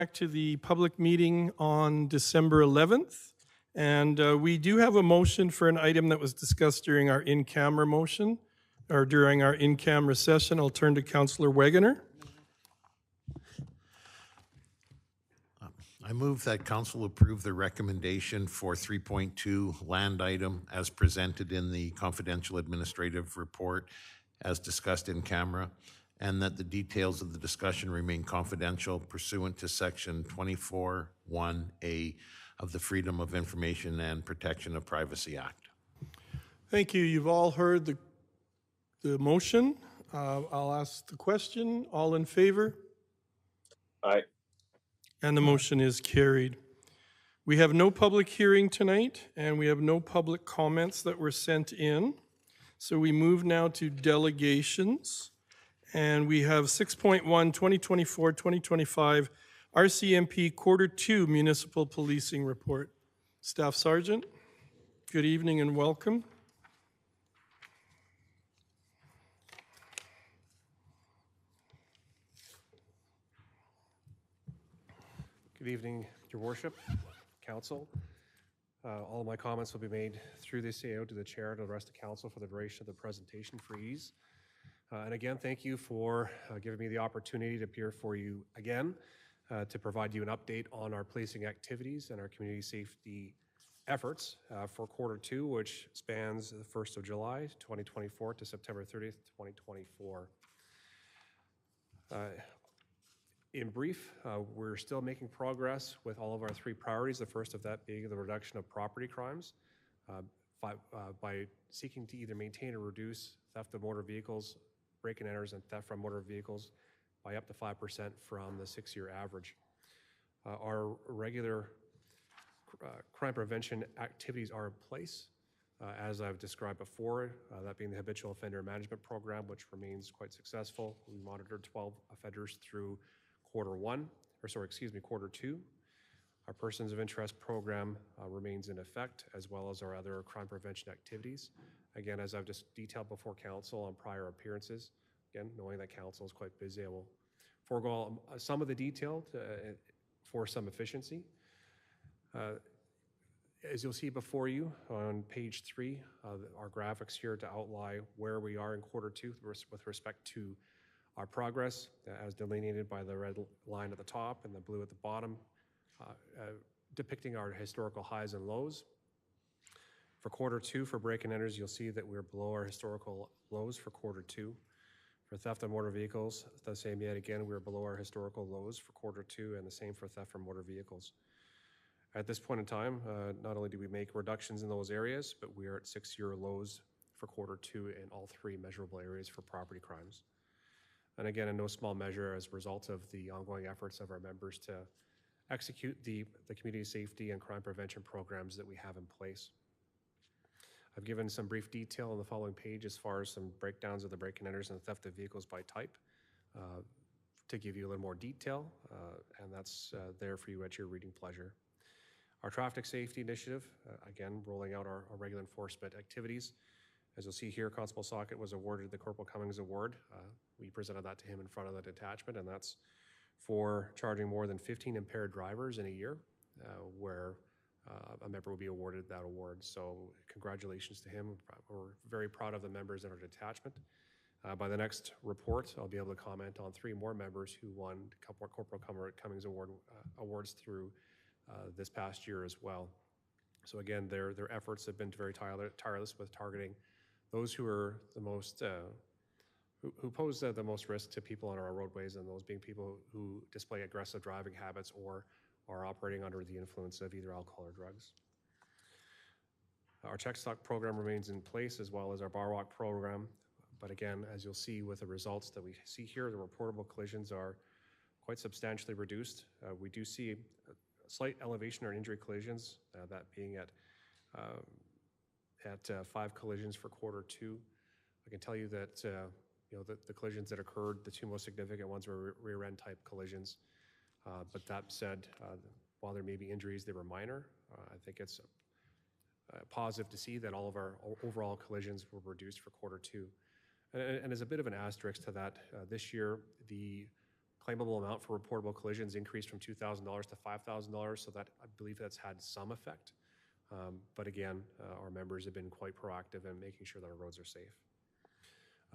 Back to the public meeting on December 11th. And we do have a motion for an item that was discussed during our in-camera motion, or during our in-camera session. I'll turn to Councillor Wegener. I move that council approve the recommendation for 3.2 land item as presented in the confidential administrative report as discussed in camera, and that the details of the discussion remain confidential pursuant to section 24(1)(a) of the Freedom of Information and Protection of Privacy Act. Thank you. You've all heard the motion. I'll ask the question. All in favor? Aye. And the motion is carried. We have no public hearing tonight, and we have no public comments that were sent in. So we move now to delegations. And we have 6.1, 2024-2025 RCMP Quarter 2 Municipal Policing Report. Staff Sergeant, good evening and welcome. Good evening, Your Worship, Council. All of my comments will be made through this AO to the Chair and the rest of Council for the duration of the presentation for ease. And again, thank you for giving me the opportunity to appear for you again to provide you an update on our policing activities and our community safety efforts for Quarter 2, which spans the 1st of July 2024 to September 30th, 2024. In brief, we're still making progress with all of our three priorities, the first of that being the reduction of property crimes by seeking to either maintain or reduce theft of motor vehicles, break-and enters, and theft from motor vehicles by up to 5% from the 6-year average. Our regular crime prevention activities are in place, as I've described before, that being the Habitual Offender Management Program, which remains quite successful. We monitored 12 offenders through Quarter 2. Our Persons of Interest program remains in effect, as well as our other crime prevention activities. Again, as I've just detailed before Council on prior appearances, again, knowing that Council is quite busy, I will forego some of the detail for some efficiency. As you'll see before you on page 3, our graphics here to outline where we are in Quarter 2 with respect to our progress, as delineated by the red line at the top and the blue at the bottom, depicting our historical highs and lows. For Quarter 2, for break-and enters, you'll see that we're below our historical lows for Quarter 2. For theft of motor vehicles, the same yet again, we're below our historical lows for Quarter 2, and the same for theft from motor vehicles. At this point in time, not only do we make reductions in those areas, but we are at 6-year lows for Quarter 2 in all three measurable areas for property crimes. And again, in no small measure as a result of the ongoing efforts of our members to execute the community safety and crime prevention programs that we have in place. I've given some brief detail on the following page as far as some breakdowns of the break-and enters and theft of vehicles by type to give you a little more detail, and that's there for you at your reading pleasure. Our traffic safety initiative, again, rolling out our regular enforcement activities. As you'll see here, Constable Socket was awarded the Corporal Cummings Award. We presented that to him in front of the detachment, and that's for charging more than 15 impaired drivers in a year, where a member will be awarded that award. So congratulations to him. We're very proud of the members in our detachment. By the next report, I'll be able to comment on 3 more members who won Corporal Cummings Award awards through this past year as well. So again, their efforts have been very tireless with targeting those who are the most, who pose the most risk to people on our roadways, and those being people who display aggressive driving habits or are operating under the influence of either alcohol or drugs. Our check stock program remains in place, as well as our bar walk program. But again, as you'll see with the results that we see here, the reportable collisions are quite substantially reduced. We do see a slight elevation in injury collisions, that being at 5 collisions for Quarter 2. I can tell you that the collisions that occurred, the 2 most significant ones were rear end type collisions. But that said, while there may be injuries, they were minor. I think it's positive to see that all of our overall collisions were reduced for Quarter 2. And as a bit of an asterisk to that, this year, the claimable amount for reportable collisions increased from $2,000 to $5,000, so that, I believe that's had some effect. But again, our members have been quite proactive in making sure that our roads are safe.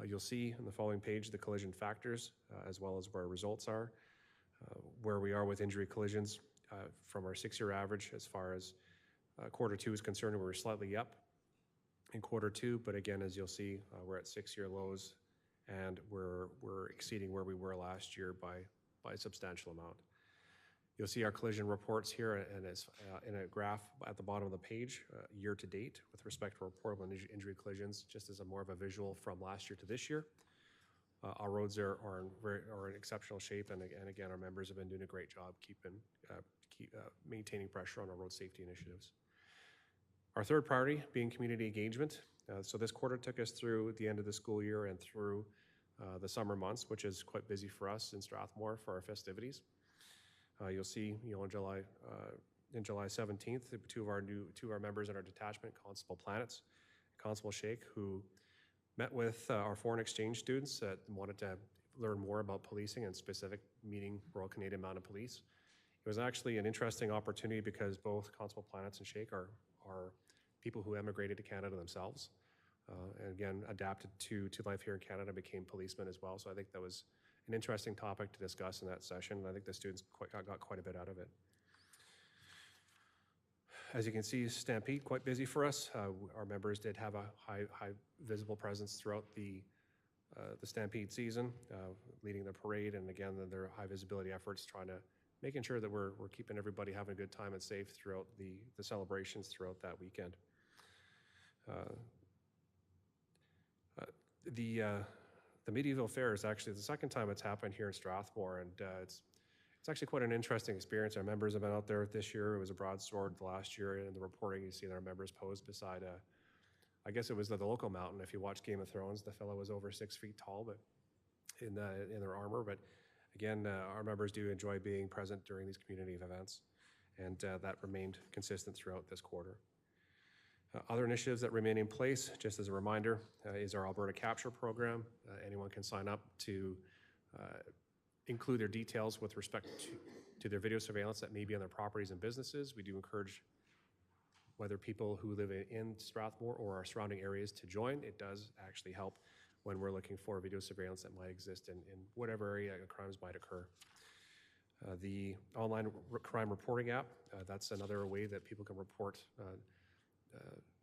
You'll see on the following page the collision factors, as well as where our results are, where we are with injury collisions from our 6-year average. As far as quarter 2 is concerned, we're slightly up in quarter 2, but again, as you'll see, we're at 6-year lows, and we're exceeding where we were last year by a substantial amount. You'll see our collision reports here, and it's in a graph at the bottom of the page, year to date, with respect to reportable injury collisions, just as a more of a visual from last year to this year. Our roads are in exceptional shape, and again, our members have been doing a great job maintaining pressure on our road safety initiatives. Our third priority being community engagement. So this quarter took us through the end of the school year and through the summer months, which is quite busy for us in Strathmore for our festivities. You'll see, on July 17th, two of our members in our detachment, Constable Planets, Constable Shake, who met with our foreign exchange students that wanted to learn more about policing, and specific meeting Royal Canadian Mounted Police. It was actually an interesting opportunity because both Constable Planets and Shake are people who emigrated to Canada themselves, and again, adapted to life here in Canada, became policemen as well. So I think that was an interesting topic to discuss in that session, and I think the students got quite a bit out of it. As you can see, Stampede, quite busy for us. Our members did have a high visible presence throughout the Stampede season, leading the parade, and again, their high visibility efforts, making sure that we're keeping everybody having a good time and safe throughout the celebrations throughout that weekend. The Medieval Fair is actually the second time it's happened here in Strathmore, and it's actually quite an interesting experience. Our members have been out there this year. It was a broadsword last year, and in the reporting you see that our members posed beside I guess it was the local mountain. If you watch Game of Thrones, the fellow was over 6 feet tall, but in their armor. But again, our members do enjoy being present during these community events, and that remained consistent throughout this quarter. Other initiatives that remain in place, just as a reminder, is our Alberta Capture program. Anyone can sign up to include their details with respect to their video surveillance that may be on their properties and businesses. We do encourage whether people who live in Strathmore or our surrounding areas to join. It does actually help when we're looking for video surveillance that might exist in whatever area crimes might occur. The online crime reporting app, that's another way that people can report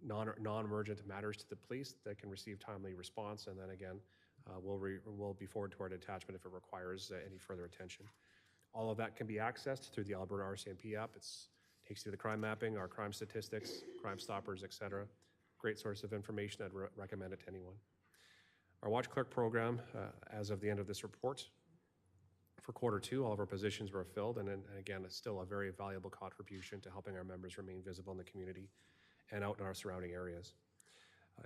non-emergent matters to the police that can receive timely response, and then again, we'll be forward to our detachment if it requires any further attention. All of that can be accessed through the Alberta RCMP app. It takes you to the crime mapping, our crime statistics, Crime Stoppers, etc. Great source of information. I'd recommend it to anyone. Our Watch Clerk program, as of the end of this report, for quarter 2, all of our positions were filled, and again, it's still a very valuable contribution to helping our members remain visible in the community and out in our surrounding areas.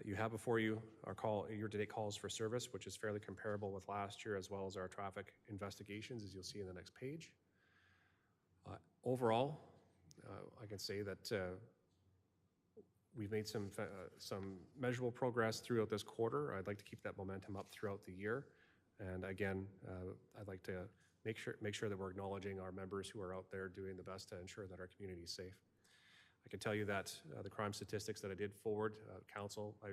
You have before you our year-to-date calls for service, which is fairly comparable with last year, as well as our traffic investigations, as you'll see in the next page. Overall, I can say that we've made some measurable progress throughout this quarter. I'd like to keep that momentum up throughout the year, and again, I'd like to make sure that we're acknowledging our members who are out there doing the best to ensure that our community is safe. I can tell you that the crime statistics that I did forward, Council, I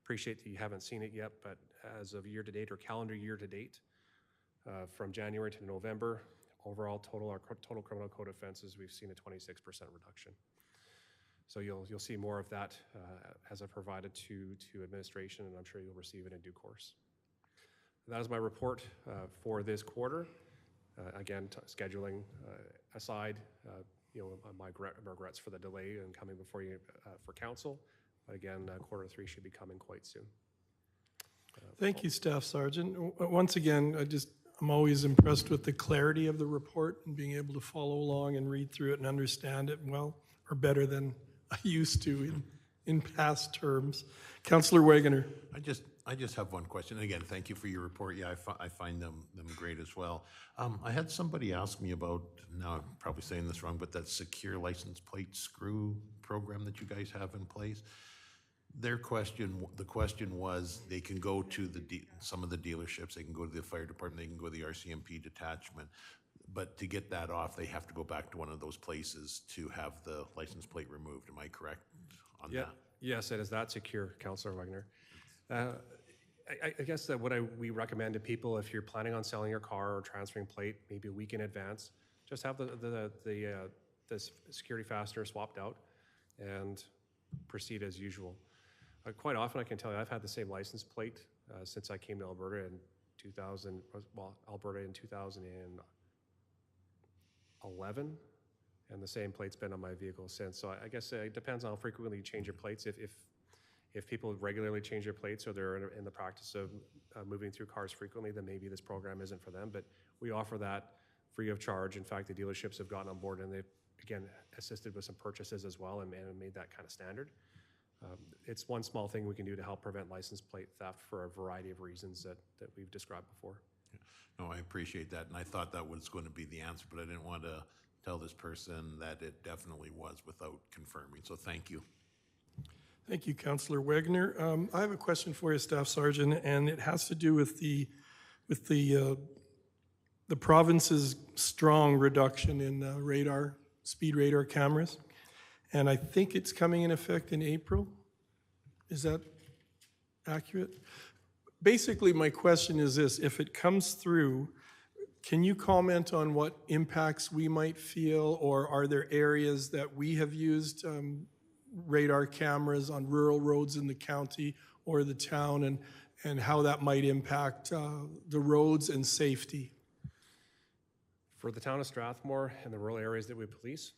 appreciate that you haven't seen it yet, but as of year to date, or calendar year to date, from January to November, overall our total criminal code offenses, we've seen a 26% reduction. So you'll see more of that as I provided to administration, and I'm sure you'll receive it in due course. That is my report for this quarter. Again, scheduling aside, my regrets for the delay in coming before you for council. But again, quarter 3 should be coming quite soon. Thank you, Staff Sergeant. Once again, I'm always impressed with the clarity of the report and being able to follow along and read through it and understand it well, or better than I used to in past terms. Councillor Wagoner. I just have one question. Again, thank you for your report. Yeah, I find them great as well. I had somebody ask me about, now I'm probably saying this wrong, but that secure license plate screw program that you guys have in place. Their question, the question was, they can go to some of the dealerships, they can go to the fire department, they can go to the RCMP detachment, but to get that off, they have to go back to one of those places to have the license plate removed. Am I correct on Yeah, that? yes, it is that secure, Councillor Wagner. I guess that we recommend to people, if you're planning on selling your car or transferring plate, maybe a week in advance, just have the security fastener swapped out and proceed as usual. Quite often, I can tell you, I've had the same license plate since I came to Alberta in 2011, and the same plate's been on my vehicle since. So I guess it depends on how frequently you change your plates. If people regularly change their plates or they're in the practice of moving through cars frequently, then maybe this program isn't for them. But we offer that free of charge. In fact, the dealerships have gotten on board and they've, again, assisted with some purchases as well and made that kind of standard. It's one small thing we can do to help prevent license plate theft for a variety of reasons that we've described before. No, I appreciate that, and I thought that was going to be the answer, but I didn't want to tell this person that it definitely was without confirming, so thank you. Thank you, Councillor Wagner. I have a question for you, Staff Sergeant, and it has to do with the province's strong reduction in speed radar cameras. And I think it's coming in effect in April. Is that accurate? Basically, my question is this: if it comes through, can you comment on what impacts we might feel, or are there areas that we have used radar cameras on rural roads in the county or the town, and how that might impact the roads and safety? For the town of Strathmore and the rural areas that we police,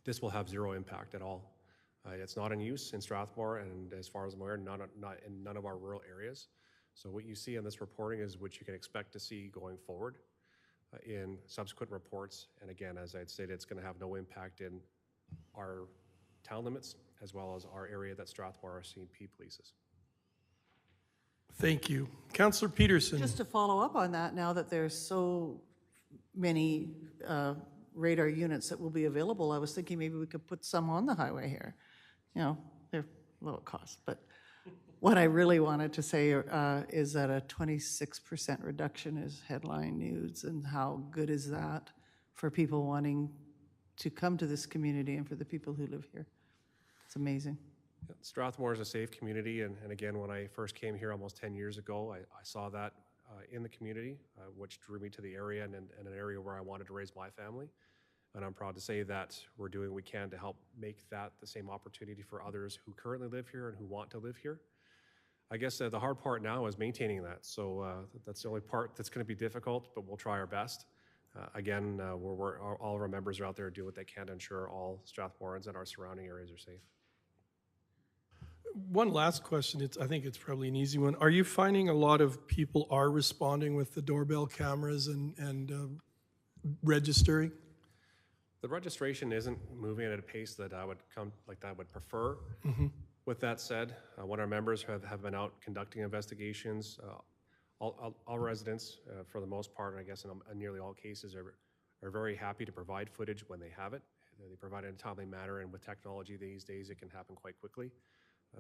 this will have zero impact at all. It's not in use in Strathmore, and as far as I'm aware, not in none of our rural areas. So what you see in this reporting is what you can expect to see going forward in subsequent reports. And again, as I'd stated, it's going to have no impact in our town limits as well as our area that Strathmore RCMP polices. Thank you. Councillor Peterson. Just to follow up on that, now that there's so many radar units that will be available, I was thinking maybe we could put some on the highway here. You know, they're low cost, but what I really wanted to say is that a 26% reduction is headline news, and how good is that for people wanting to come to this community and for the people who live here. It's amazing. Strathmore is a safe community, and again, when I first came here almost 10 years ago, I saw that in the community, which drew me to the area and an area where I wanted to raise my family. And I'm proud to say that we're doing what we can to help make that the same opportunity for others who currently live here and who want to live here. I guess the hard part now is maintaining that. So that's the only part that's going to be difficult, but we'll try our best. Again, all of our members are out there to do what they can to ensure all Strathmoreans and our surrounding areas are safe. One last question. I think it's probably an easy one. Are you finding a lot of people are responding with the doorbell cameras and registering? The registration isn't moving at a pace that I would prefer. With that said, when our members have been out conducting investigations, all residents, for the most part, I guess in nearly all cases, are very happy to provide footage when they have it. They provide it in a timely manner, and with technology these days, it can happen quite quickly.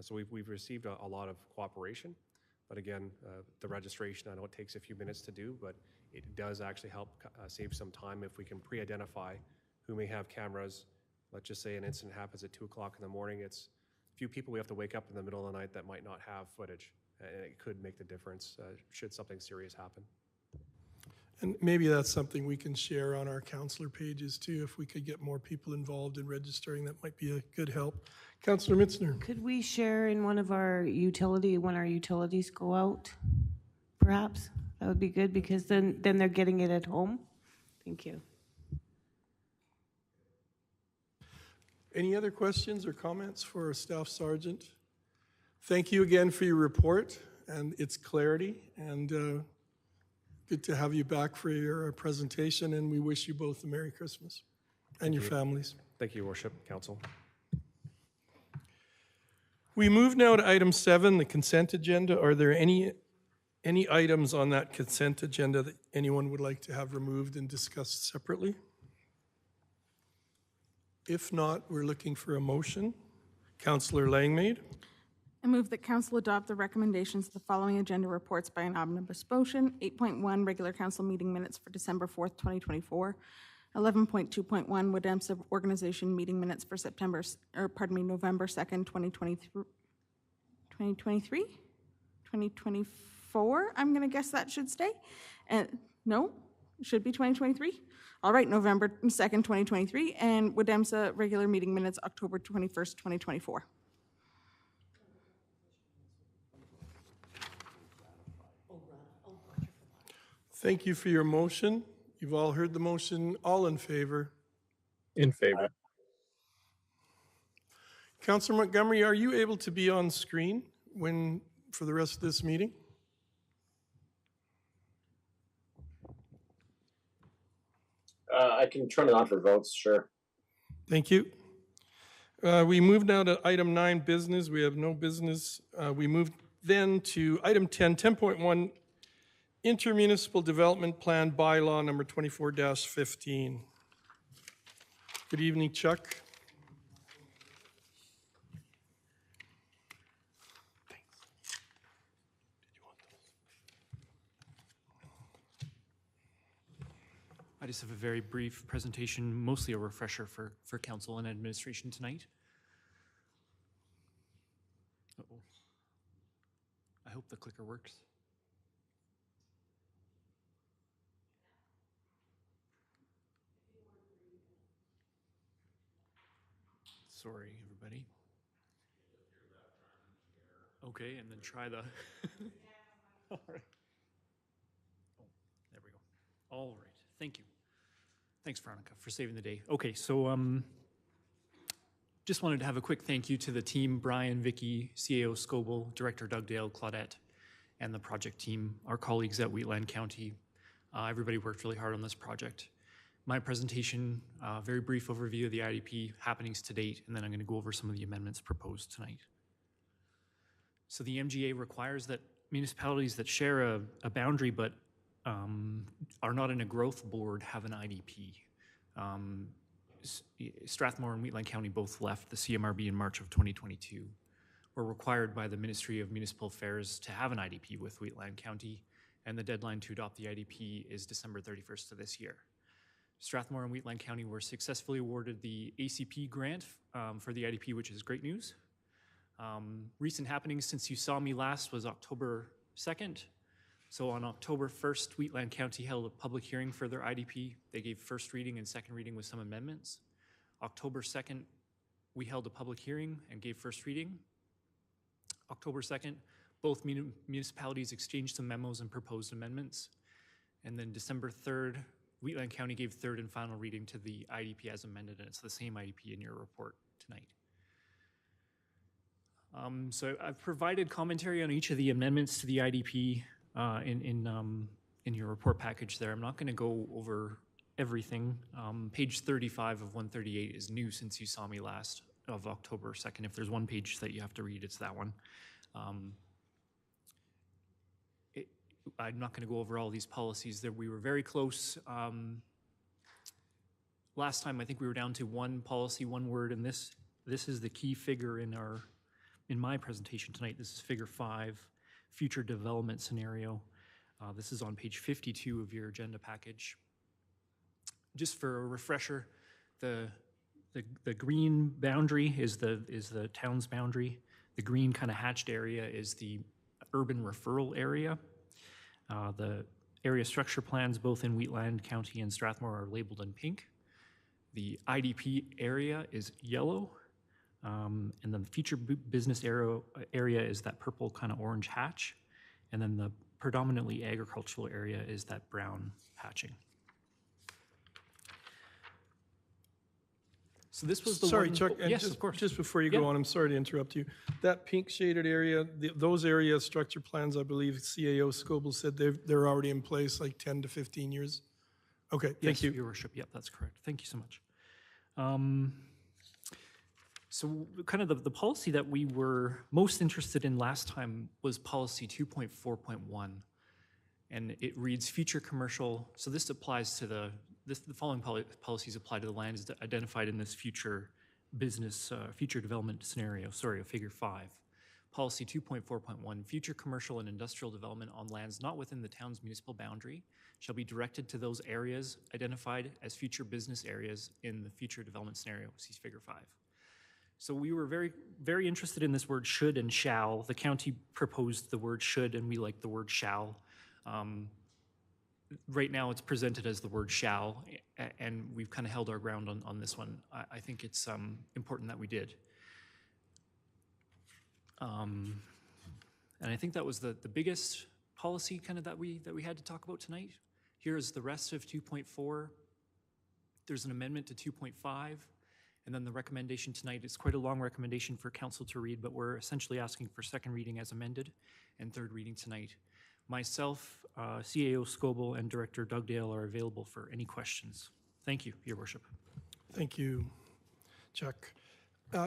So we've received a lot of cooperation. But again, the registration, I know it takes a few minutes to do, but it does actually help save some time if we can pre-identify who may have cameras. Let's just say an incident happens at 2 o'clock in the morning. It's a few people we have to wake up in the middle of the night that might not have footage. And it could make the difference should something serious happen. And maybe that's something we can share on our councillor pages too. If we could get more people involved in registering, that might be a good help. Councillor Mitzner. Could we share in one of our when our utilities go out, perhaps? That would be good, because then they're getting it at home. Thank you. Any other questions or comments for our Staff Sergeant? Thank you again for your report and its clarity, and good to have you back for your presentation, and we wish you both a Merry Christmas and your families. Thank you, Your Worship, Council. We move now to item 7, the consent agenda. Are there any items on that consent agenda that anyone would like to have removed and discussed separately? If not, we're looking for a motion. Councillor Langmaid. I move that council adopt the recommendations of the following agenda reports by an omnibus motion. 8.1, regular council meeting minutes for December 4th, 2024. 11.2.1, Wademsa organization meeting minutes for November 2nd, 2023. 2024, I'm going to guess that should stay. And no, it should be 2023. All right, November 2nd, 2023, and Wademsa regular meeting minutes, October 21st, 2024. Thank you for your motion. You've all heard the motion. All in favor? In favor. Councillor Montgomery, are you able to be on screen for the rest of this meeting? I can turn it on for votes, sure. Thank you. We move now to item 9, business. We have no business. We move then to item 10, 10.1, intermunicipal development plan bylaw number 24-15. Good evening, Chuck. I just have a very brief presentation, mostly a refresher for council and administration tonight. Uh-oh. I hope the clicker works. Sorry, everybody. Okay, and then try the... All right. Oh, there we go. All right, thank you. Thanks, Veronica, for saving the day. Okay, so just wanted to have a quick thank you to the team, Brian, Vicky, CAO Scoble, Director Dugdale, Claudette, and the project team, our colleagues at Wheatland County. Everybody worked really hard on this project. My presentation, very brief overview of the IDP happenings to date, and then I'm going to go over some of the amendments proposed tonight. So the MGA requires that municipalities that share a boundary but are not in a growth board have an IDP. Strathmore and Wheatland County both left the CMRB in March of 2022. We're required by the Ministry of Municipal Affairs to have an IDP with Wheatland County, and the deadline to adopt the IDP is December 31st of this year. Strathmore and Wheatland County were successfully awarded the ACP grant for the IDP, which is great news. Recent happenings since you saw me last was October 2nd. So on October 1st, Wheatland County held a public hearing for their IDP. They gave first reading and second reading with some amendments. October 2nd, we held a public hearing and gave first reading. October 2nd, both municipalities exchanged some memos and proposed amendments. And then December 3rd, Wheatland County gave third and final reading to the IDP as amended, and it's the same IDP in your report tonight. So I've provided commentary on each of the amendments to the IDP in your report package there. I'm not going to go over everything. Page 35 of 138 is new since you saw me last of October 2nd. If there's one page that you have to read, it's that one. I'm not going to go over all these policies. We were very close. Last time, I think we were down to one policy, one word, and this is the key figure in my presentation tonight. This is figure 5, future development scenario. This is on page 52 of your agenda package. Just for a refresher, the green boundary is the town's boundary. The green kind of hatched area is the urban referral area. The area structure plans both in Wheatland County and Strathmore are labeled in pink. The IDP area is yellow. And then the future business area is that purple kind of orange hatch. And then the predominantly agricultural area is that brown hatching. So this was the Sorry, one... Chuck, and yes, of course. just before you go Yeah. on, I'm sorry to interrupt you. That pink shaded area, those area structure plans, I believe CAO Scoble said they're already in place like 10 to 15 years. Okay, thank Yes, you. Your Worship. Yep, that's correct. Thank you so much. So kind of the policy that we were most interested in last time was policy 2.4.1. And it reads future commercial. So this applies to the following policies apply to the lands identified in this future business, future development scenario, sorry, figure 5. Policy 2.4.1, future commercial and industrial development on lands not within the town's municipal boundary shall be directed to those areas identified as future business areas in the future development scenario, see Figure 5. So we were very interested in this word should and shall. The county proposed the word should, and we like the word shall. Right now, it's presented as the word shall, and we've kind of held our ground on this one. I think it's important that we did. And I think that was the biggest policy kind of that we had to talk about tonight. Here is the rest of 2.4. There's an amendment to 2.5, and then the recommendation tonight is quite a long recommendation for council to read, but we're essentially asking for second reading as amended and third reading tonight. Myself, CAO Scoble, and Director Dugdale are available for any questions. Thank you, Your Worship. Thank you, Chuck.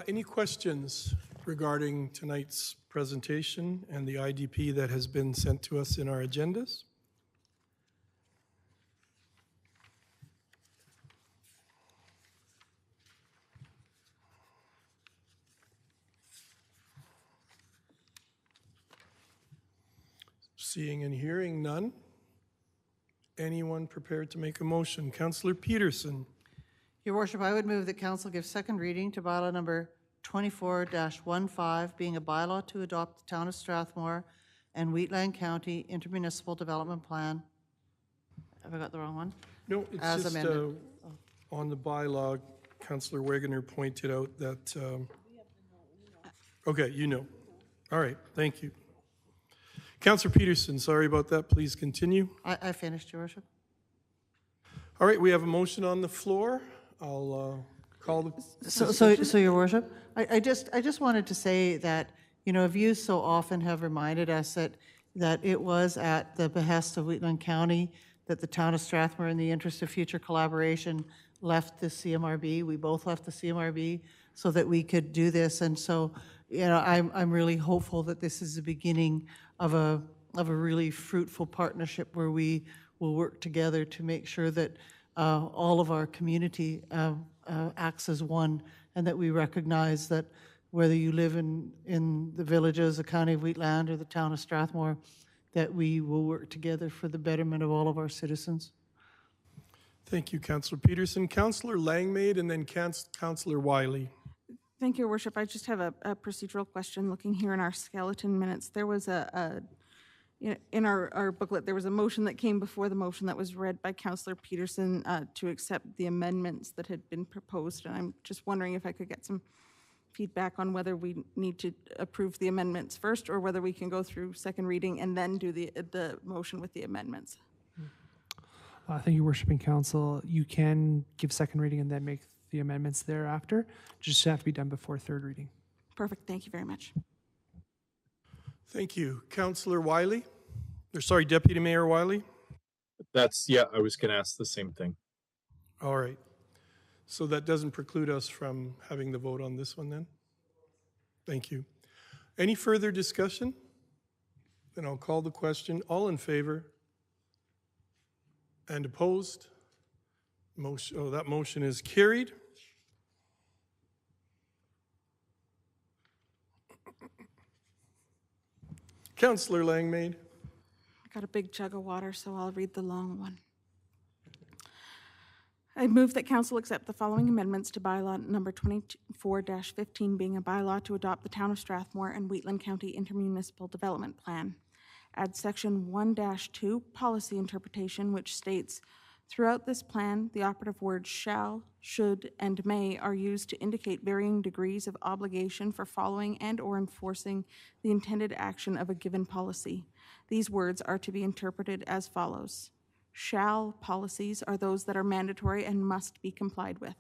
Any questions regarding tonight's presentation and the IDP that has been sent to us in our agendas? Seeing and hearing none. Anyone prepared to make a motion? Councillor Peterson. Your Worship, I would move that council give second reading to bylaw number 24-15, being a bylaw to adopt the Town of Strathmore and Wheatland County Intermunicipal Development Plan. Have I got the wrong one? No, it's As just amended. on the bylaw, Councillor Wegener pointed out that, okay, you know. All right, thank you. Councillor Peterson, sorry about that. Please continue. I finished, Your Worship. All right, we have a motion on the floor. I'll call the... So Your Worship, I just wanted to say that, you know, you so often have reminded us that it was at the behest of Wheatland County that the Town of Strathmore, in the interest of future collaboration, left the CMRB. We both left the CMRB so that we could do this. And so, you know, I'm really hopeful that this is the beginning of a really fruitful partnership where we will work together to make sure that all of our community acts as one, and that we recognize that whether you live in the villages, the county of Wheatland, or the town of Strathmore, that we will work together for the betterment of all of our citizens. Thank you, Councillor Peterson. Councillor Langmaid, and then Councillor Wiley. Thank you, Your Worship. I just have a procedural question. Looking here in our skeleton minutes, there was in our booklet, there was a motion that came before the motion that was read by Councillor Peterson to accept the amendments that had been proposed. And I'm just wondering if I could get some feedback on whether we need to approve the amendments first, or whether we can go through second reading and then do the motion with the amendments. Thank you, Worshiping Council. You can give second reading and then make the amendments thereafter. Just have to be done before third reading. Perfect. Thank you very much. Thank you. Councillor Wiley? Or sorry, Deputy Mayor Wiley? Yeah, I was going to ask the same thing. All right. So that doesn't preclude us from having the vote on this one then? Thank you. Any further discussion? Then I'll call the question. All in favor? And opposed? That motion is carried. Councillor Langmaid. I got a big jug of water, so I'll read the long one. I move that council accept the following amendments to bylaw number 24-15, being a bylaw to adopt the Town of Strathmore and Wheatland County Intermunicipal Development Plan. Add section 1-2, policy interpretation, which states, throughout this plan, the operative words shall, should, and may are used to indicate varying degrees of obligation for following and or enforcing the intended action of a given policy. These words are to be interpreted as follows. Shall policies are those that are mandatory and must be complied with.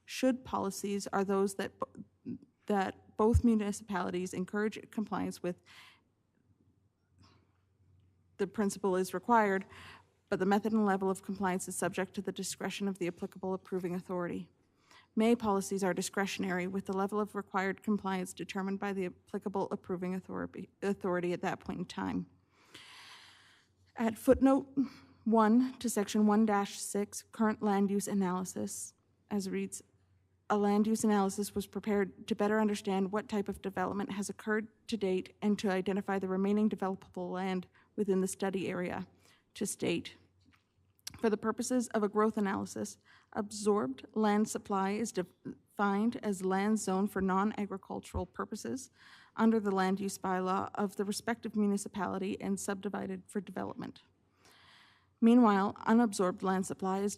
Should policies are those that both municipalities encourage compliance with. The principle is required, but the method and level of compliance is subject to the discretion of the applicable approving authority. May policies are discretionary, with the level of required compliance determined by the applicable approving authority at that point in time. At footnote 1 to section 1-6, current land use analysis, as reads, a land use analysis was prepared to better understand what type of development has occurred to date and to identify the remaining developable land within the study area. To state, for the purposes of a growth analysis, absorbed land supply is defined as land zoned for non-agricultural purposes under the land use bylaw of the respective municipality and subdivided for development. Meanwhile, unabsorbed land supply is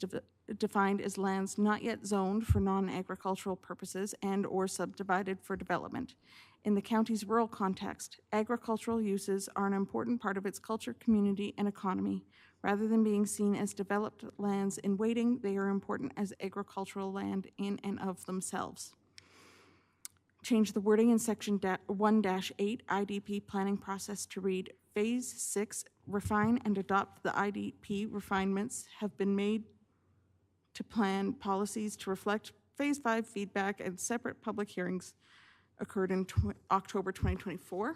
defined as lands not yet zoned for non-agricultural purposes and/or subdivided for development. In the county's rural context, agricultural uses are an important part of its culture, community, and economy. Rather than being seen as developed lands in waiting, they are important as agricultural land in and of themselves. Change the wording in section 1-8 IDP planning process to read, Phase 6, refine and adopt the IDP refinements have been made to plan policies to reflect Phase 5 feedback, and separate public hearings occurred in October 2024.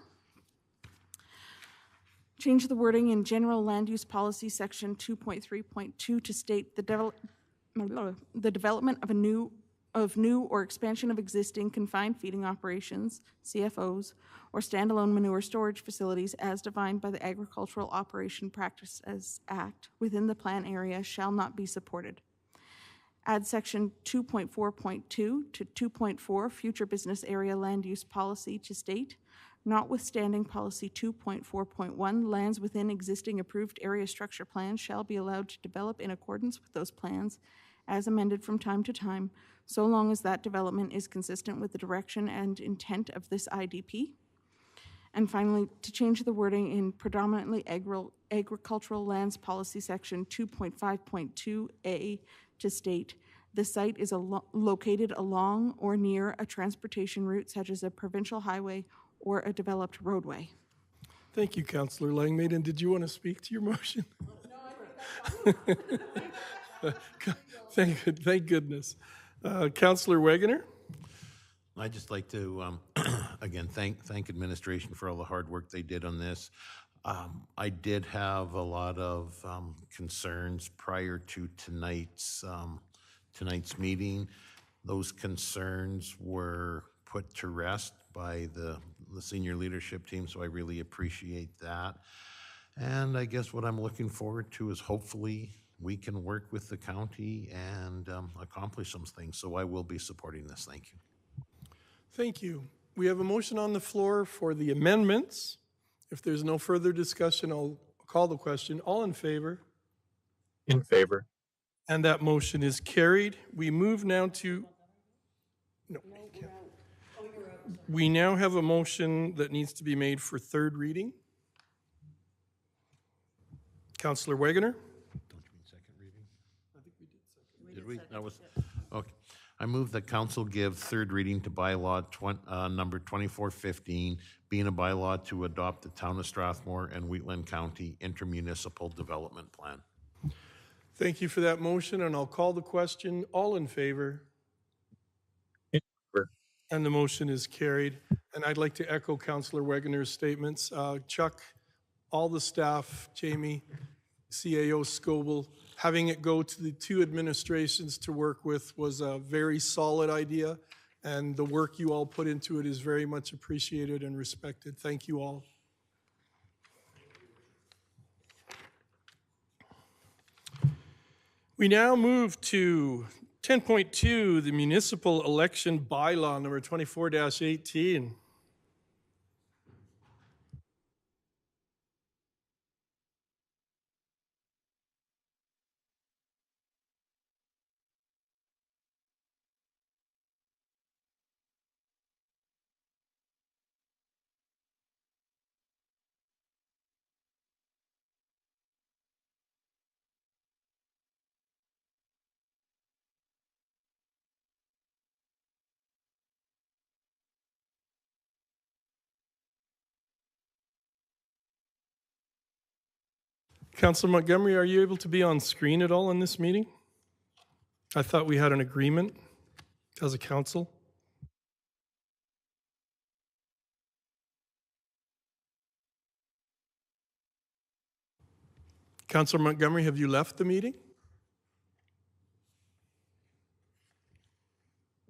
Change the wording in general land use policy section 2.3.2 to state the development of new or expansion of existing confined feeding operations, CFOs, or standalone manure storage facilities as defined by the Agricultural Operation Practices Act within the plan area shall not be supported. Add section 2.4.2 to 2.4 future business area land use policy to state, notwithstanding policy 2.4.1, lands within existing approved area structure plans shall be allowed to develop in accordance with those plans as amended from time to time, so long as that development is consistent with the direction and intent of this IDP. And finally, to change the wording in predominantly agricultural lands policy section 2.5.2A to state, the site is located along or near a transportation route such as a provincial highway or a developed roadway. Thank you, Councillor Langmaid. Did you want to speak to your motion? No, I think that's thank goodness. Councillor Wegener? I'd just like to, again, thank administration for all the hard work they did on this. I did have a lot of concerns prior to tonight's meeting. Those concerns were put to rest by the senior leadership team, so I really appreciate that. And I guess what I'm looking forward to is hopefully we can work with the county and accomplish some things. So I will be supporting this. Thank you. Thank you. We have a motion on the floor for the amendments. If there's no further discussion, I'll call the question. All in favor? In favor. And that motion is carried. We move now to... No, you can't. We now have a motion that needs to be made for third reading. Councillor Wegener? Don't you mean second reading? I think we did second. Did we? That was, okay. I move that council give third reading to bylaw number 2415, being a bylaw to adopt the Town of Strathmore and Wheatland County Intermunicipal Development Plan. Thank you for that motion, and I'll call the question. All in favor? In favor. And the motion is carried. And I'd like to echo Councillor Wegener's statements. Chuck, all the staff, Jamie, CAO Scoble, having it go to the two administrations to work with was a very solid idea, and the work you all put into it is very much appreciated and respected. Thank you all. We now move to 10.2, the municipal election bylaw number 24-18. Councillor Montgomery, are you able to be on screen at all in this meeting? I thought we had an agreement as a council. Councillor Montgomery, have you left the meeting?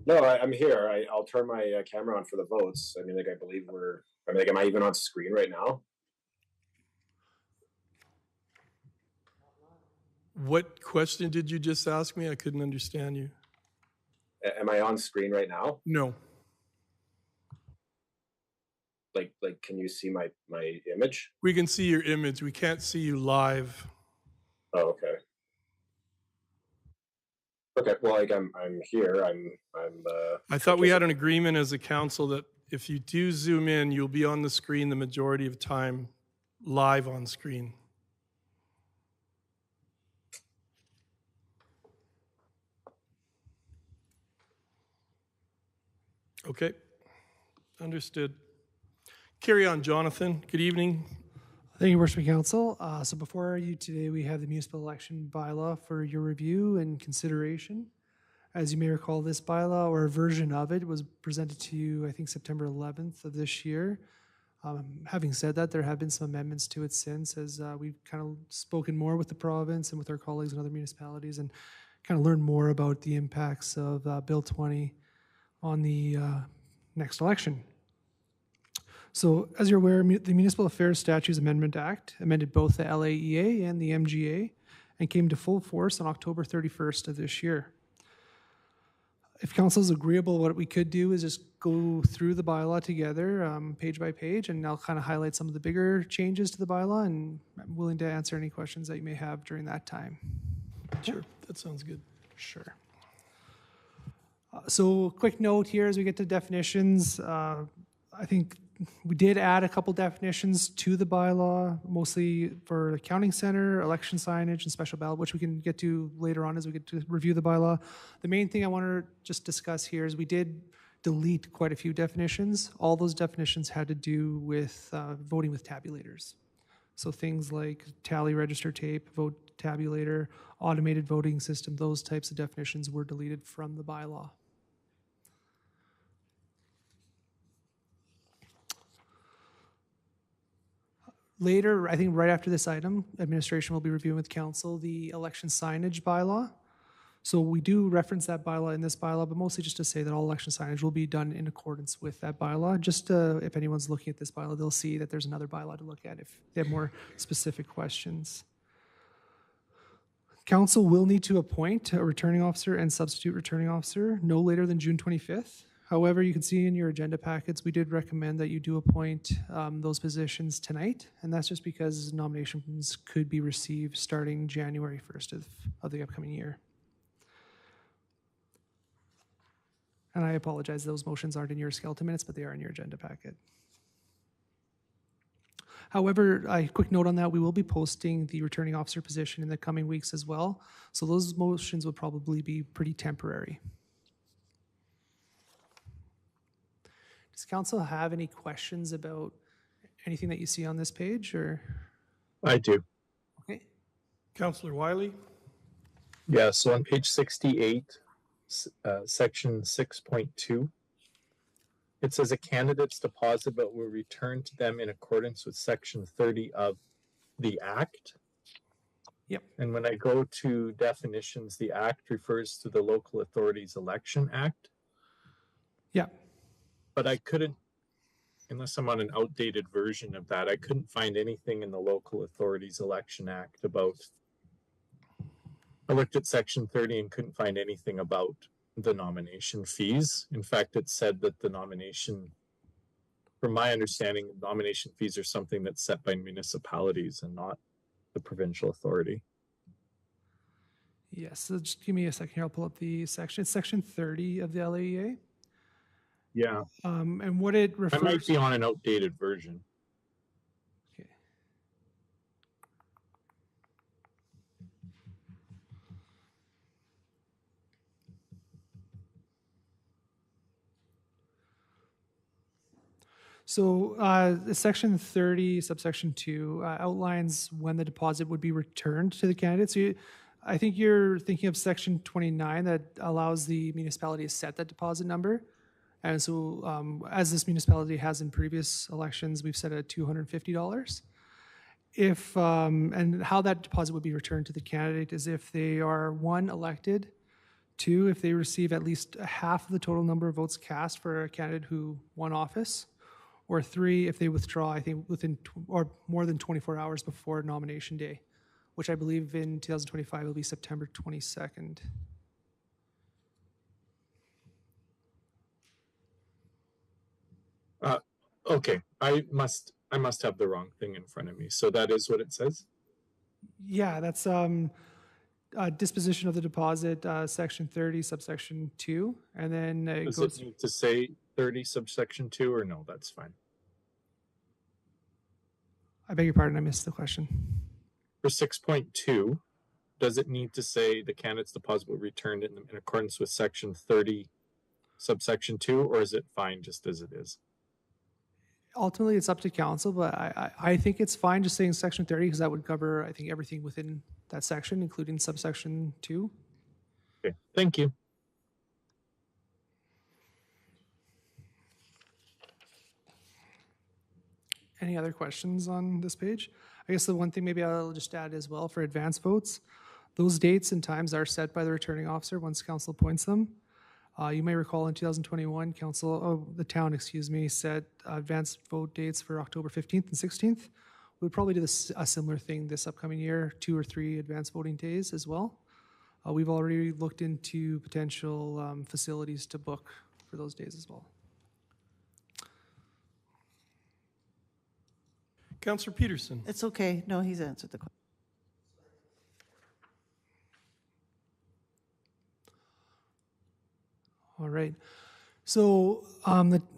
No, I'm here. I'll turn my camera on for the votes. I mean, like, I believe am I even on screen right now? What question did you just ask me? I couldn't understand you. Am I on screen right now? No. Like, can you see my image? We can see your image. We can't see you live. Oh, okay. Okay, well, like, I'm here. I thought we had an agreement as a council that if you do zoom in, you'll be on the screen the majority of time, live on screen. Okay, understood. Carry on, Jonathan. Good evening. Thank you, Worshiping Council. So before you today, we have the municipal election bylaw for your review and consideration. As you may recall, this bylaw or a version of it was presented to you, I think, September 11th of this year. Having said that, there have been some amendments to it since, as we've kind of spoken more with the province and with our colleagues in other municipalities and kind of learned more about the impacts of Bill 20 on the next election. So, as you're aware, the Municipal Affairs Statutes Amendment Act amended both the LAEA and the MGA and came to full force on October 31st of this year. If council is agreeable, what we could do is just go through the bylaw together, page by page, and I'll kind of highlight some of the bigger changes to the bylaw, and I'm willing to answer any questions that you may have during that time. Sure, that sounds good. Sure. So, quick note here as we get to definitions. I think we did add a couple definitions to the bylaw, mostly for the counting center, election signage, and special ballot, which we can get to later on as we get to review the bylaw. The main thing I want to just discuss here is we did delete quite a few definitions. All those definitions had to do with voting with tabulators. So things like tally register tape, vote tabulator, automated voting system, those types of definitions were deleted from the bylaw. Later, I think right after this item, administration will be reviewing with council the election signage bylaw. So we do reference that bylaw in this bylaw, but mostly just to say that all election signage will be done in accordance with that bylaw. Just if anyone's looking at this bylaw, they'll see that there's another bylaw to look at if they have more specific questions. Council will need to appoint a returning officer and substitute returning officer no later than June 25th. However, you can see in your agenda packets, we did recommend that you do appoint those positions tonight, and that's just because nominations could be received starting January 1st of the upcoming year. And I apologize, those motions aren't in your skeleton minutes, but they are in your agenda packet. However, a quick note on that, we will be posting the returning officer position in the coming weeks as well, so those motions will probably be pretty temporary. Does council have any questions about anything that you see on this page, or? I do. Okay. Councillor Wiley? Yeah, so on page 68, section 6.2, it says a candidate's deposit but will return to them in accordance with section 30 of the Act. Yep. And when I go to definitions, the Act refers to the Local Authorities Election Act. Yeah. But I couldn't, unless I'm on an outdated version of that, I couldn't find anything in the Local Authorities Election Act about, I looked at section 30 and couldn't find anything about the nomination fees. In fact, it said that the nomination, from my understanding, nomination fees are something that's set by municipalities and not the provincial authority. Yes, so just give me a second here. I'll pull up the section. It's section 30 of the LAEA. Yeah. And what it refers I might be on an outdated version. Okay. So section 30, subsection 2, outlines when the deposit would be returned to the candidate. So I think you're thinking of section 29 that allows the municipality to set that deposit number. And so as this municipality has in previous elections, we've set it at $250. And how that deposit would be returned to the candidate is if they are, one, elected 2, if they receive at least half of the total number of votes cast for a candidate who won office, or 3, if they withdraw, I think within or more than 24 hours before nomination day, which I believe in 2025 will be September 22nd. Okay, I must have the wrong thing in front of me. So that is what it says? Yeah, that's disposition of the deposit, section 30, subsection 2, and then it Does goes. it need to say 30 subsection 2 or no? That's fine. I beg your pardon, I missed the question. For 6.2, does it need to say the candidate's deposit will be returned in accordance with section 30 subsection 2, or is it fine just as it is? Ultimately, it's up to council, but I think it's fine just saying section 30 because that would cover, I think, everything within that section, including subsection 2. Okay, thank you. Any other questions on this page? I guess the one thing maybe I'll just add as well for advance votes, those dates and times are set by the returning officer once council appoints them. You may recall in 2021, the town, set advanced vote dates for October 15th and 16th. We'll probably do a similar thing this upcoming year, 2 or 3 advanced voting days as well. We've already looked into potential facilities to book for those days as well. Councillor Peterson. It's okay. No, he's answered the question. All right. So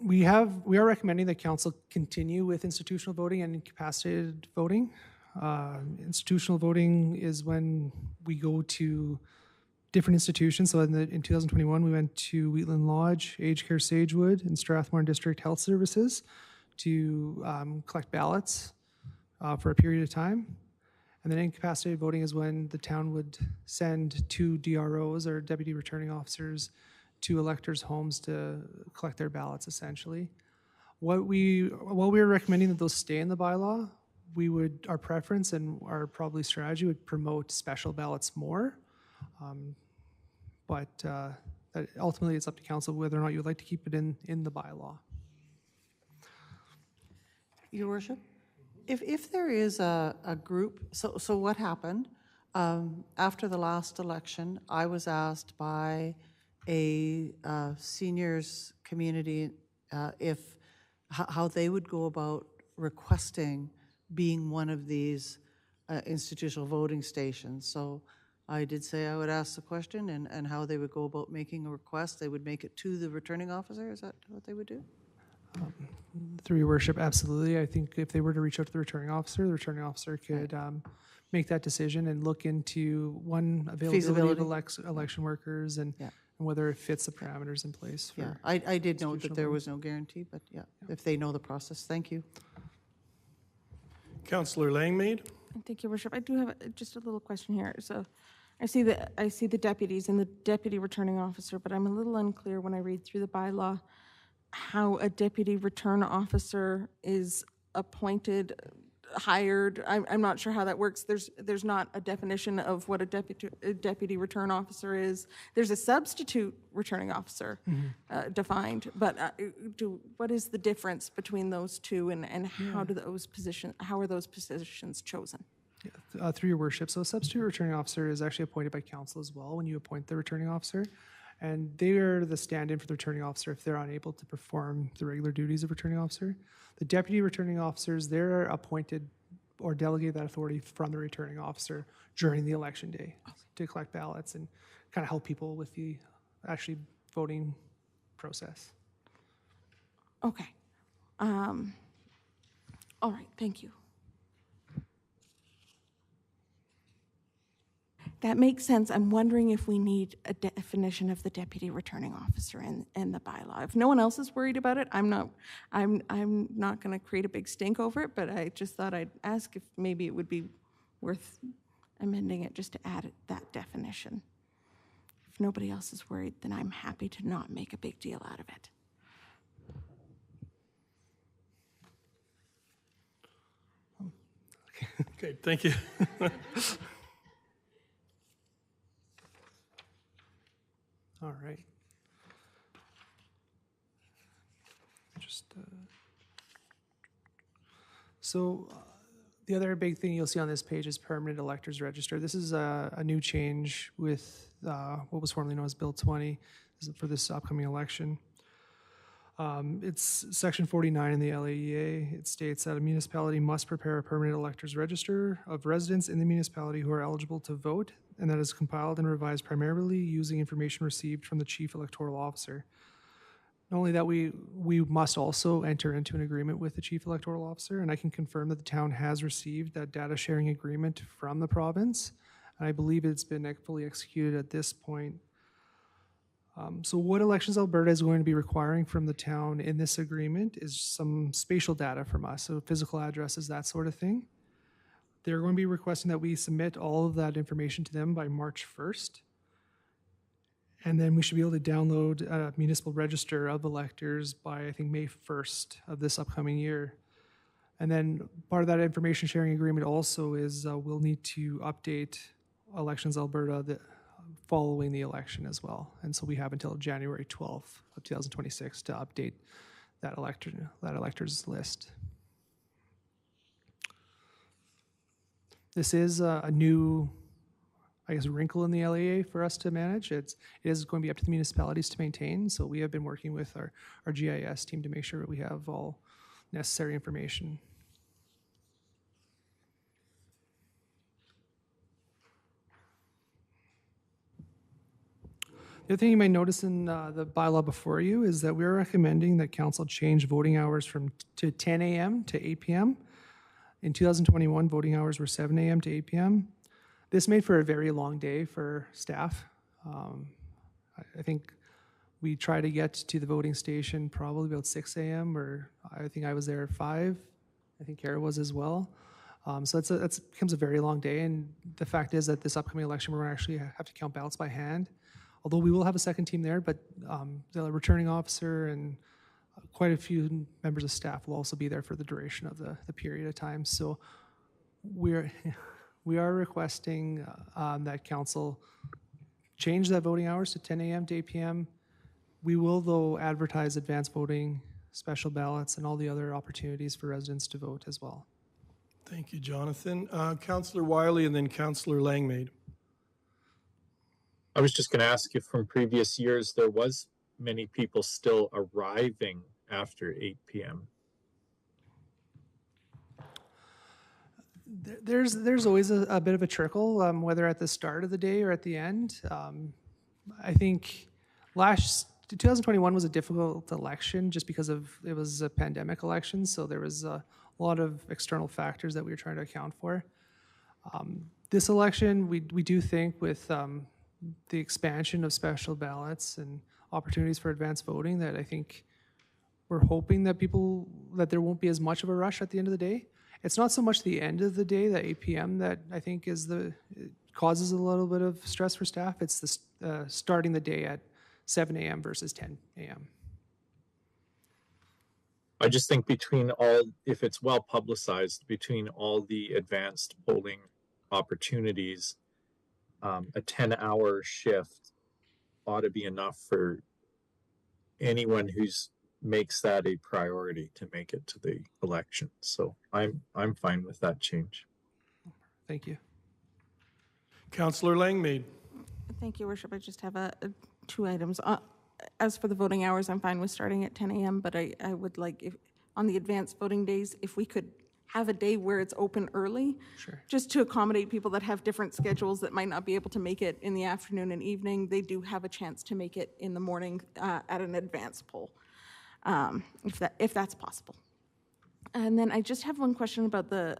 we are recommending that council continue with institutional voting and incapacitated voting. Institutional voting is when we go to different institutions. So in 2021, we went to Wheatland Lodge, Aged Care Sagewood, and Strathmore District Health Services to collect ballots for a period of time. And then incapacitated voting is when the town would send 2 DROs, or deputy returning officers, to electors' homes to collect their ballots, essentially. While we are recommending that those stay in the bylaw, our preference and our probably strategy would promote special ballots more. But ultimately, it's up to council whether or not you would like to keep it in the bylaw. Your worship, if there is a group, so what happened, after the last election, I was asked by a seniors community how they would go about requesting being one of these institutional voting stations. So I did say I would ask the question and how they would go about making a request. They would make it to the returning officer. Is that what they would do? Through your worship, absolutely. I think if they were to reach out to the returning officer could make that decision and look into one availability of election workers and whether it fits the parameters in place. For I did note that there was no guarantee, but if they know the process. Thank you. Councillor Langmaid. Thank you, Worship. I do have just a little question here. So I see the deputies and the deputy returning officer, but I'm a little unclear when I read through the bylaw how a deputy return officer is appointed, hired. I'm not sure how that works. There's not a definition of what a deputy return officer is. There's a substitute returning officer defined, but what is the difference between those two, and how are those positions chosen? Through your worship. So a substitute returning officer is actually appointed by council as well when you appoint the returning officer. And they are the stand-in for the returning officer if they're unable to perform the regular duties of returning officer. The deputy returning officers, they're appointed or delegate that authority from the returning officer during the election day to collect ballots and kind of help people with the actually voting process. Okay. All right, thank you. That makes sense. I'm wondering if we need a definition of the deputy returning officer in the bylaw. If no one else is worried about it, I'm not going to create a big stink over it, but I just thought I'd ask if maybe it would be worth amending it just to add that definition. If nobody else is worried, then I'm happy to not make a big deal out of it. Okay, thank you. All right. Just, the other big thing you'll see on this page is permanent electors register. This is a new change with what was formerly known as Bill 20 for this upcoming election. It's section 49 in the LAEA. It states that a municipality must prepare a permanent electors register of residents in the municipality who are eligible to vote, and that is compiled and revised primarily using information received from the chief electoral officer. Not only that, we must also enter into an agreement with the chief electoral officer, and I can confirm that the town has received that data sharing agreement from the province, and I believe it's been fully executed at this point. So what Elections Alberta is going to be requiring from the town in this agreement is some spatial data from us, so physical addresses, that sort of thing. They're going to be requesting that we submit all of that information to them by March 1st. And then we should be able to download a municipal register of electors by, I think, May 1st of this upcoming year. And then part of that information sharing agreement also is we'll need to update Elections Alberta following the election as well. And so we have until January 12th of 2026 to update that electors list. This is a new, I guess, wrinkle in the LEA for us to manage. It is going to be up to the municipalities to maintain. So we have been working with our GIS team to make sure that we have all necessary information. The other thing you might notice in the bylaw before you is that we're recommending that council change voting hours to 10 a.m. to 8 p.m. In 2021, voting hours were 7 a.m. to 8 p.m. This made for a very long day for staff. I think we try to get to the voting station probably about 6 a.m. or I think I was there at 5. I think Kara was as well. So that becomes a very long day. And the fact is that this upcoming election, we're going to actually have to count ballots by hand. Although we will have a second team there, but the returning officer and quite a few members of staff will also be there for the duration of the period of time. So we are requesting that council change that voting hours to 10 a.m. to 8 p.m. We will, though, advertise advanced voting, special ballots, and all the other opportunities for residents to vote as well. Thank you, Jonathan. Councillor Wiley and then Councillor Langmaid. I was just going to ask you, from previous years, there was many people still arriving after 8 p.m. There's always a bit of a trickle, whether at the start of the day or at the end. I think 2021 was a difficult election just because it was a pandemic election, so there was a lot of external factors that we were trying to account for. This election, we do think with the expansion of special ballots and opportunities for advanced voting, that I think we're hoping that there won't be as much of a rush at the end of the day. It's not so much the end of the day, the 8 p.m., that I think it causes a little bit of stress for staff. It's the starting the day at 7 a.m. versus 10 a.m. I just think if it's well publicized, between all the advanced polling opportunities, a 10-hour shift ought to be enough for anyone who's makes that a priority to make it to the election. So I'm fine with that change. Thank you. Councillor Langmaid. Thank you, Worship. I just have two items. As for the voting hours, I'm fine with starting at 10 a.m., but I would like, if on the advanced voting days, if we could have a day where it's open early, Sure. just to accommodate people that have different schedules that might not be able to make it in the afternoon and evening. They do have a chance to make it in the morning at an advanced poll, if that's possible. And then I just have one question about the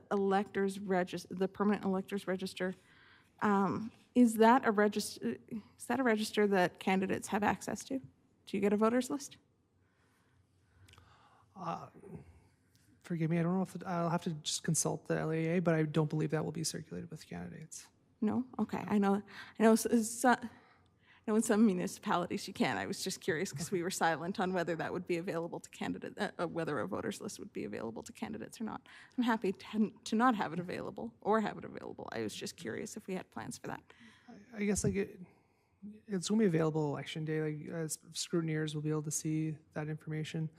permanent electors register. Is that a register that candidates have access to? Do you get a voters list? Forgive me, I don't know if I'll have to just consult the LEA, but I don't believe that will be circulated with candidates. No? Okay. I know in some municipalities you can. I was just curious because we were silent on whether that would be available to candidates, whether a voters list would be available to candidates or not. I'm happy to not have it available or have it available. I was just curious if we had plans for that. I guess It's going to be available election day. Like, as scrutineers will be able to see that information.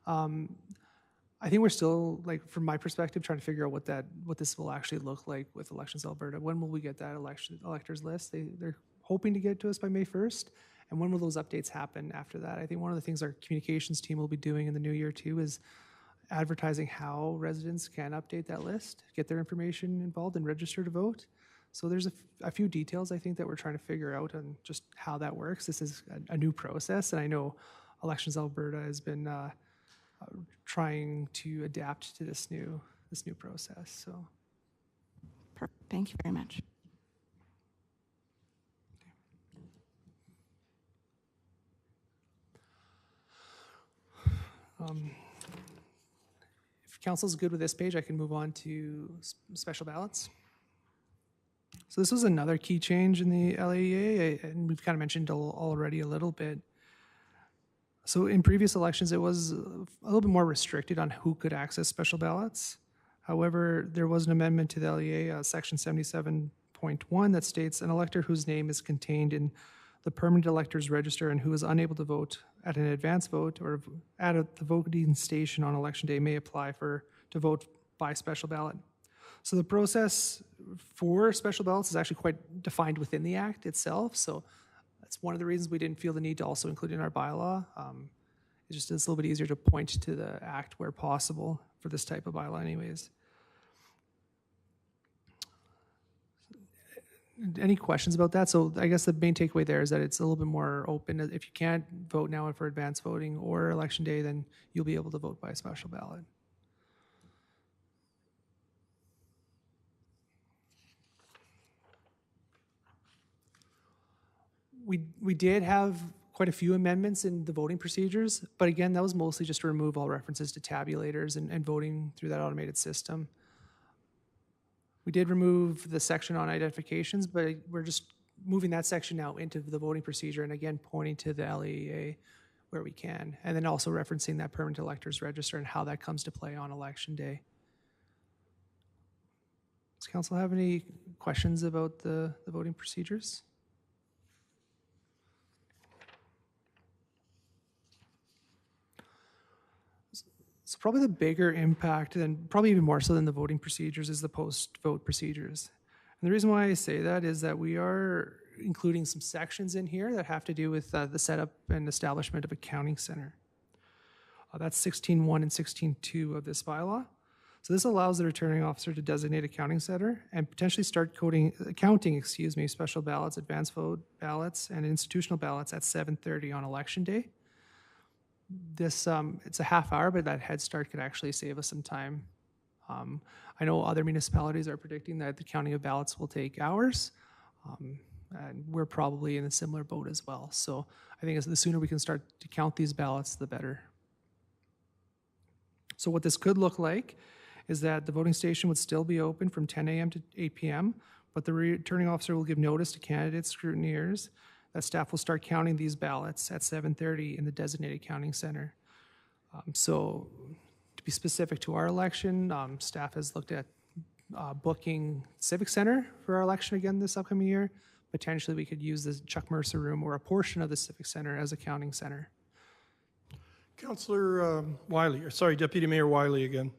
I think we're still, like, from my perspective, trying to figure out what this will actually look like with Elections Alberta. When will we get that electors list? They're hoping to get it to us by May 1st. And when will those updates happen after that? I think one of the things our communications team will be doing in the new year too is advertising how residents can update that list, get their information involved, and register to vote. So there's a few details I think that we're trying to figure out on just how that works. This is a new process, and I know Elections Alberta has been trying to adapt to this new process. So, Perfect. Thank you very much. If council's good with this page, I can move on to special ballots. So this was another key change in the LAEA, and we've kind of mentioned already a little bit. So in previous elections, it was a little bit more restricted on who could access special ballots. However, there was an amendment to the LEA, section 77.1, that states an elector whose name is contained in the permanent electors register and who is unable to vote at an advance vote or at the voting station on election day may apply to vote by special ballot. So the process for special ballots is actually quite defined within the Act itself. So that's one of the reasons we didn't feel the need to also include in our bylaw. It's a little bit easier to point to the Act where possible for this type of bylaw anyways. Any questions about that? So I guess the main takeaway there is that it's a little bit more open. If you can't vote now for advance voting or election day, then you'll be able to vote by special ballot. We did have quite a few amendments in the voting procedures, but again, that was mostly just to remove all references to tabulators and voting through that automated system. We did remove the section on identifications, but we're just moving that section now into the voting procedure and again pointing to the LEA where we can, and then also referencing that permanent electors register and how that comes to play on election day. Does council have any questions about the voting procedures? So probably the bigger impact, and probably even more so than the voting procedures, is the post-vote procedures. And the reason why I say that is that we are including some sections in here that have to do with the setup and establishment of a counting center. That's 16.1 and 16.2 of this bylaw. So this allows the returning officer to designate a counting center and potentially start counting special ballots, advance vote ballots, and institutional ballots at 7:30 on election day. This it's a half hour, but that head start could actually save us some time. I know other municipalities are predicting that the counting of ballots will take hours, and we're probably in a similar boat as well. So I think the sooner we can start to count these ballots, the better. So what this could look like is that the voting station would still be open from 10 a.m. to 8 p.m., but the returning officer will give notice to candidates, scrutineers, that staff will start counting these ballots at 7:30 in the designated counting center. So to be specific to our election, staff has looked at booking Civic Center for our election again this upcoming year. Potentially we could use the Chuck Mercer Room or a portion of the Civic Center as a counting center. Councillor Wiley, or sorry, Deputy Mayor Wiley again.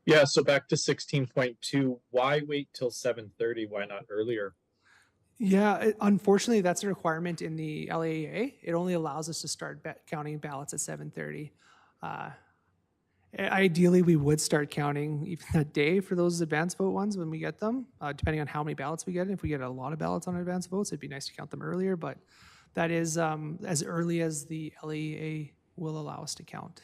Yeah, so back to 16.2, why wait till 7:30? Why not earlier? Yeah, unfortunately, that's a requirement in the LAEA. It only allows us to start counting ballots at 7:30. Ideally, we would start counting even that day for those advance vote ones when we get them, depending on how many ballots we get. If we get a lot of ballots on advance votes, it'd be nice to count them earlier, but that is as early as the LAEA will allow us to count.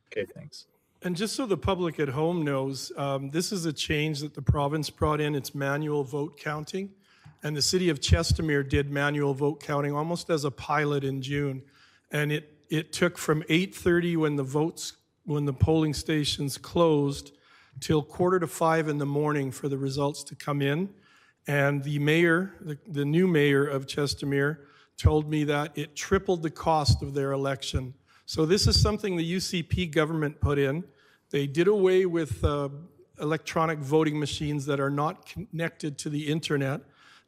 Okay, thanks. And just so the public at home knows, this is a change that the province brought in. It's manual vote counting. And the city of Chestermere did manual vote counting almost as a pilot in June. And it took from 8:30 when the polling stations closed till 4:45 in the morning for the results to come in. And the mayor, the new mayor of Chestermere, told me that it tripled the cost of their election. So this is something the UCP government put in. They did away with electronic voting machines that are not connected to the internet.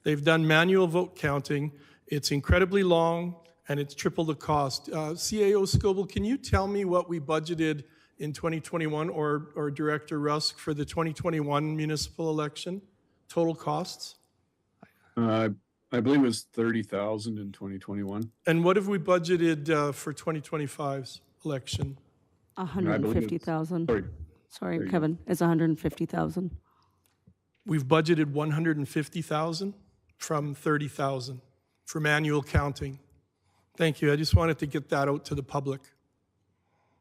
They've done manual vote counting. It's incredibly long, and it's triple the cost. CAO Scoble, can you tell me what we budgeted in 2021, or Director Rusk, for the 2021 municipal election? Total costs? I believe it was 30,000 in 2021. And what have we budgeted for 2025's election? 150,000. Sorry, There you Kevin, it's 150,000. We've budgeted 150,000 from 30,000 for manual counting. Thank you. I just wanted to get that out to the public.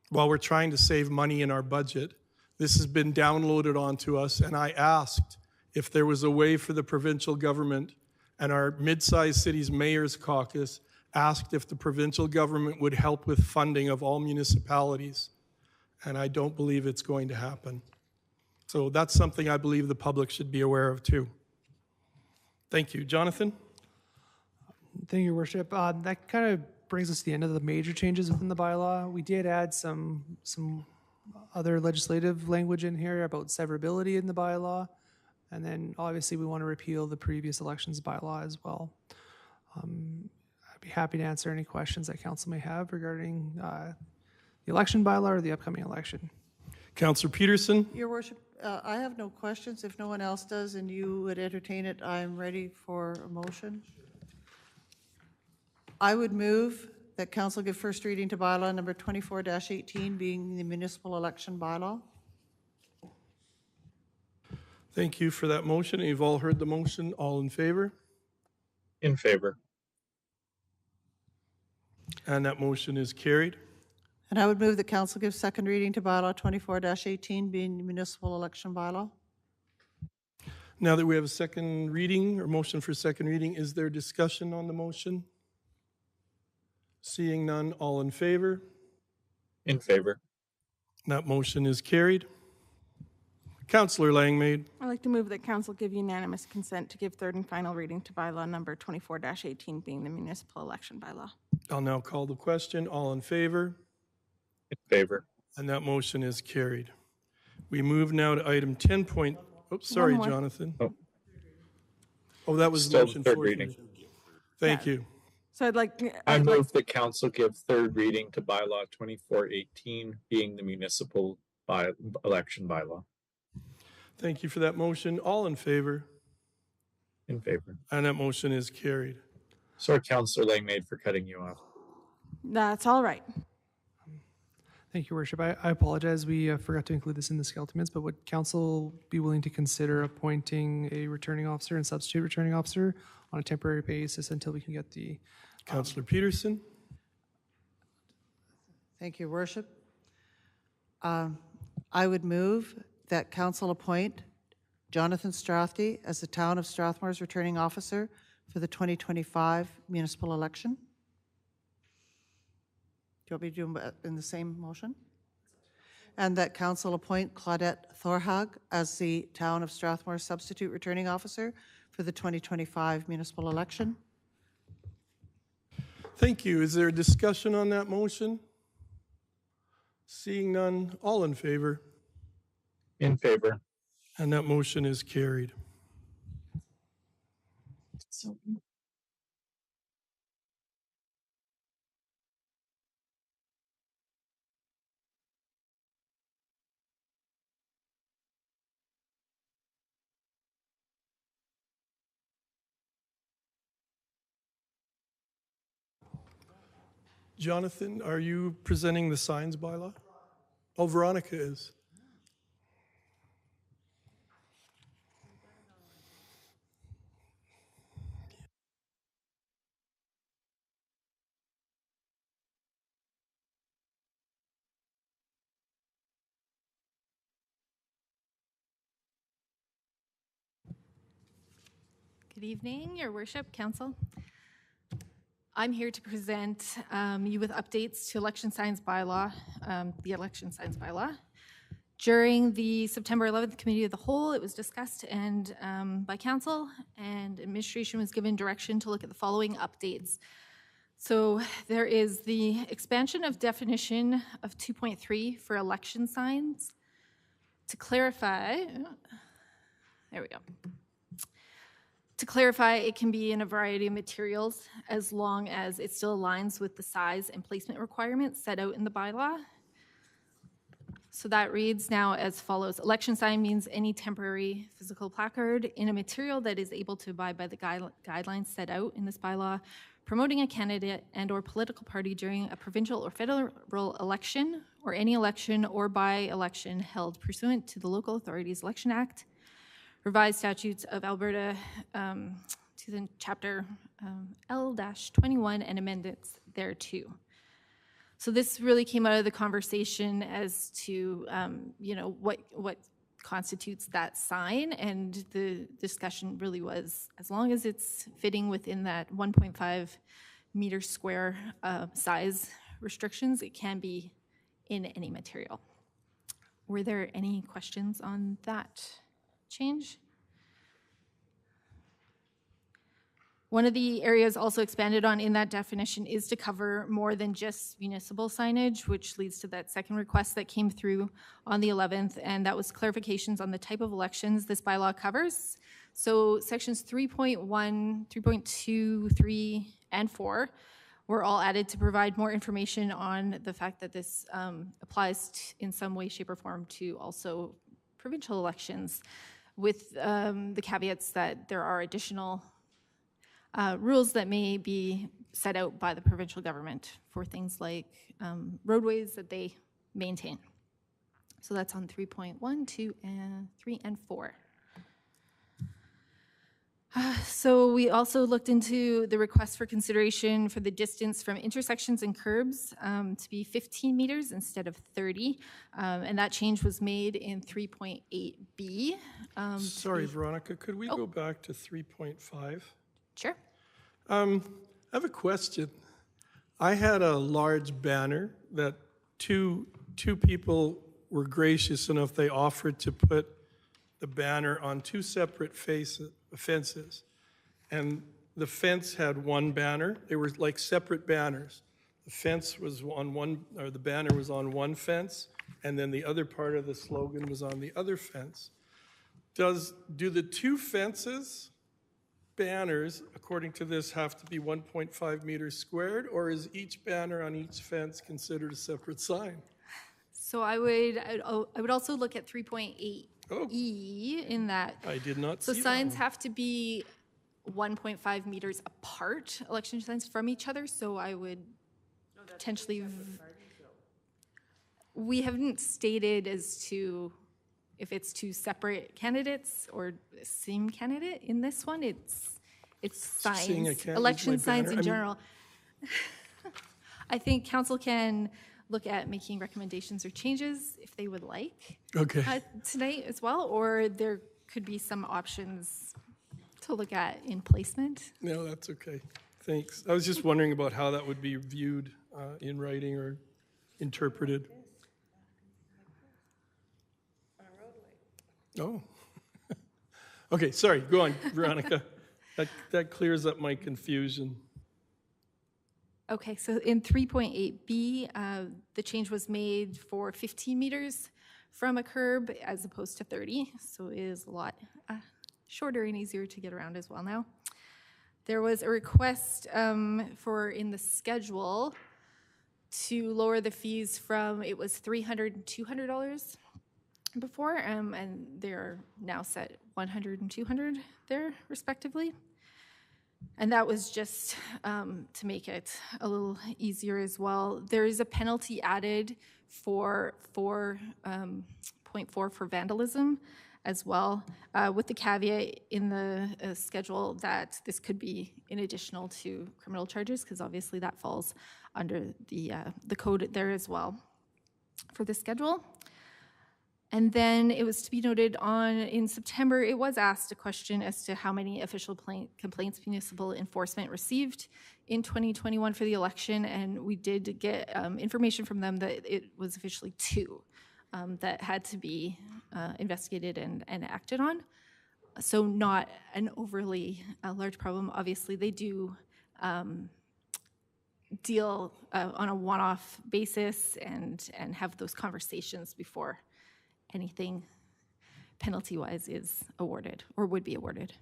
While we're trying to save money in our budget, this has been downloaded onto us, and I asked if there was a way for the provincial government, and our mid-sized cities mayor's caucus asked if the provincial government would help with funding of all municipalities, and I don't believe it's going to happen. So that's something I believe the public should be aware of too. Thank you. Jonathan? Thank you, Your Worship. That kind of brings us to the end of the major changes within the bylaw. We did add some other legislative language in here about severability in the bylaw. And then obviously we want to repeal the previous elections bylaw as well. I'd be happy to answer any questions that council may have regarding the election bylaw or the upcoming election. Councillor Peterson? Your Worship, I have no questions. If no one else does and you would entertain it, I'm ready for a motion. I would move that council give first reading to bylaw number 24-18, being the municipal election bylaw. Thank you for that motion. You've all heard the motion. All in favor? In favor. And that motion is carried. And I would move that council give second reading to bylaw 24-18, being the municipal election bylaw. Now that we have a second reading or motion for second reading, is there discussion on the motion? Seeing none, all in favor? In favor. That motion is carried. Councillor Langmaid. I'd like to move that council give unanimous consent to give third and final reading to bylaw number 24-18, being the municipal election bylaw. I'll now call the question. All in favor? In favor. And that motion is carried. We move now to item 10 point. Oops, sorry, One more. Jonathan. Oh. Oh, that was Still motion third 4. reading. Thank you. So I'd like, I move that council give third reading to bylaw 24-18, being the municipal election bylaw. Thank you for that motion. All in favor? In favor. And that motion is carried. Sorry, Councillor Langmaid, for cutting you off. that's all right. Thank you, Your Worship. I apologize. We forgot to include this in the skeleton minutes, but would council be willing to consider appointing a returning officer and substitute returning officer on a temporary basis until we can get the... Councillor Peterson? Thank you, Your Worship. I would move that council appoint Jonathan Strathy as the Town of Strathmore's returning officer for the 2025 municipal election. Do you want me to do them in the same motion? And that council appoint Claudette Thorhag as the Town of Strathmore substitute returning officer for the 2025 municipal election. Thank you. Is there a discussion on that motion? Seeing none, all in favor? In favor. And that motion is carried. Jonathan, are you presenting the signs bylaw? Oh, Veronica is. Good evening, Your Worship, Council. I'm here to present you with updates to election signs bylaw, the election signs bylaw. During the September 11th Committee of the Whole, it was discussed and by Council, and administration was given direction to look at the following updates. So there is the expansion of definition of 2.3 for election signs. To clarify, there we go. To to clarify, it can be in a variety of materials as long as it still aligns with the size and placement requirements set out in the bylaw. So that reads now as follows. Election sign means any temporary physical placard in a material that is able to abide by the guidelines set out in this bylaw, promoting a candidate and or political party during a provincial or federal election or any election or by-election held pursuant to the Local Authorities Election Act, revised statutes of Alberta to the chapter L-21 and amendments thereto. So this really came out of the conversation as to, what constitutes that sign, and the discussion really was, as long as it's fitting within that 1.5 meter square size restrictions, it can be in any material. Were there any questions on that change? One of the areas also expanded on in that definition is to cover more than just municipal signage, which leads to that second request that came through on the 11th, and that was clarifications on the type of elections this bylaw covers. So sections 3.1, 3.2, 3, and 4 were all added to provide more information on the fact that this applies in some way, shape, or form to also provincial elections, with the caveats that there are additional rules that may be set out by the provincial government for things like roadways that they maintain. So that's on 3.1, 2, and 3, and 4. So we also looked into the request for consideration for the distance from intersections and curbs to be 15 meters instead of 30. And that change was made in 3.8B. Sorry, Veronica, could we go back to 3.5? Sure. I have a question. I had a large banner that two people were gracious enough, they offered to put the banner on two separate fences. And the fence had one banner. They were like separate banners. The fence was on one, or the banner was on one fence, and then the other part of the slogan was on the other fence. Do the two fences banners, according to this, have to be 1.5 meters squared, or is each banner on each fence considered a separate sign? So I would also look at 3.8E in that. I did not see So that signs one. have to be 1.5 meters apart, election signs from each other, so I would potentially. We haven't stated as to if it's two separate candidates or the same candidate in this one. It's Seeing I signs, can't use election my signs banner. in I mean- general. I think council can look at making recommendations or changes if they would like. Okay. Tonight as well, or there could be some options to look at in placement. No, that's okay. Thanks. I was just wondering about how that would be viewed in writing or interpreted. Oh. Okay, sorry. Go on, Veronica. That clears up my confusion. Okay, so in 3.8B, the change was made for 15 meters from a curb as opposed to 30, so it is a lot shorter and easier to get around as well now. There was a request for in the schedule to lower the fees from, it was $300 and $200 before, and they're now set $100 and $200 there respectively. And that was just to make it a little easier as well. There is a penalty added for 4.4 for vandalism as well, with the caveat in the schedule that this could be in additional to criminal charges, because obviously that falls under the code there as well for the schedule. And then it was to be noted in September, it was asked a question as to how many official complaints municipal enforcement received in 2021 for the election, and we did get information from them that it was officially 2 that had to be investigated and acted on. So not an overly large problem. Obviously, they do deal on a one-off basis and have those conversations before anything penalty-wise is awarded or would be awarded.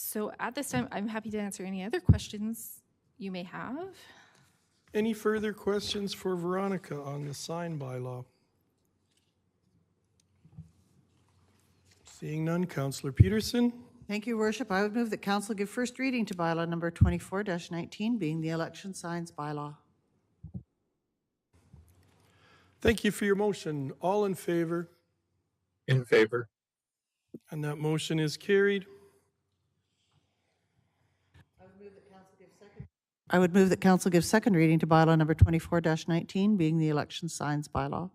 So at this time, I'm happy to answer any other questions you may have. Any further questions for Veronica on the sign bylaw? Seeing none, Councillor Peterson. Thank you, Worship. I would move that council give first reading to bylaw number 24-19, being the election signs bylaw. Thank you for your motion. All in favor? In favor. And that motion is carried. I would move that council give second reading to bylaw number 24-19, being the election signs bylaw.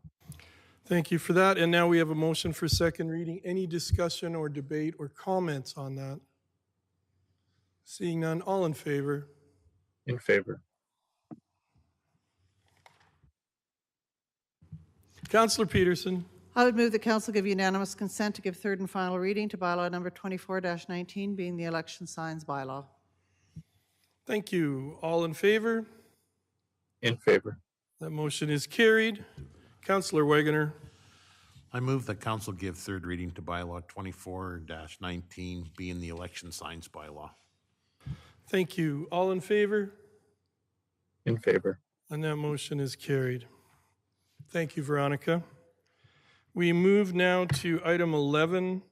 Thank you for that. And now we have a motion for second reading. Any discussion or debate or comments on that? Seeing none, all in favor? In favor. Councillor Peterson. I would move that council give unanimous consent to give third and final reading to bylaw number 24-19, being the election signs bylaw. Thank you. All in favor? In favor. That motion is carried. Councillor Wegener. I move that council give third reading to bylaw 24-19, being the election signs bylaw. Thank you. All in favor? In favor. And that motion is carried. Thank you, Veronica. We move now to item 11,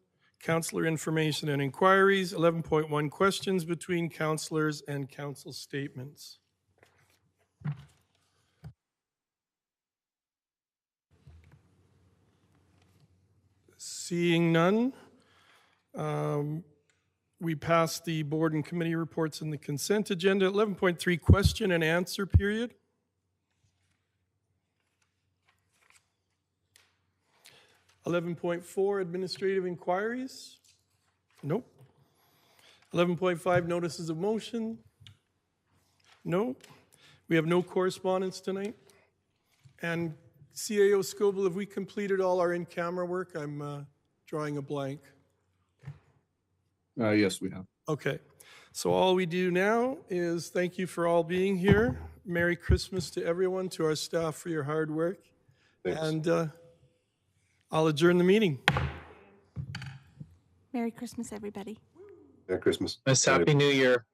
councillor information and inquiries. 11.1, questions between councillors and council statements. Seeing none, we pass the board and committee reports in the consent agenda. 11.3, question and answer period. $11.4, administrative inquiries. Nope. 11.5, notices of motion. No. We have no correspondence tonight. And CAO Scoble, have we completed all our in-camera work? I'm drawing a blank. Yes, we have. Okay. So all we do now is thank you for all being here. Merry Christmas to everyone, to our staff for your hard work. Thanks. And I'll adjourn the meeting. Merry Christmas, everybody. Merry Christmas. Happy New Year.